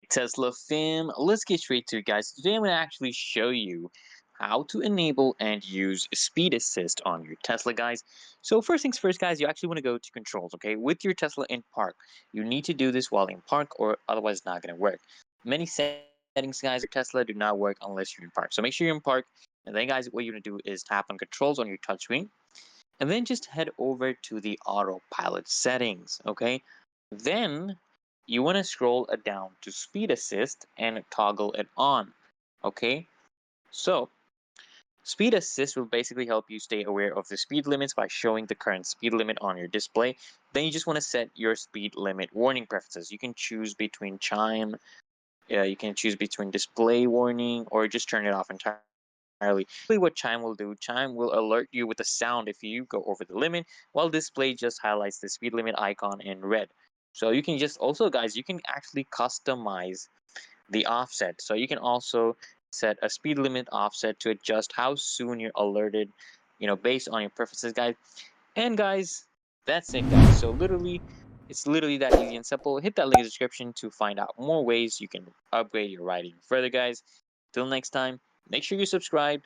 Tesla fam, let's get straight to it, guys. Today I'm going to actually show you how to enable and use speed assist on your Tesla, guys. So first things first, guys, you actually want to go to controls, okay? With your Tesla in park, you need to do this while in park or otherwise it's not going to work. Many settings, guys, your Tesla do not work unless you're in park. So make sure you're in park. And then, guys, what you're going to do is tap on controls on your touchscreen and then just head over to the autopilot settings, okay? Then you want to scroll it down to speed assist and toggle it on, okay? So speed assist will basically help you stay aware of the speed limits by showing the current speed limit on your display. Then you just want to set your speed limit warning preferences. You can choose between chime, you can choose between display warning, or just turn it off entirely. Basically, what Chime will do, Chime will alert you with a sound if you go over the limit, while display just highlights the speed limit icon in red. So you can just also, guys, you can actually customize the offset. So you can also set a speed limit offset to adjust how soon you're alerted, based on your preferences, guys. And guys, that's it, guys. So literally, it's literally that easy and simple. Hit that link in the description to find out more ways you can upgrade your writing further, guys. Till next time, make sure you subscribe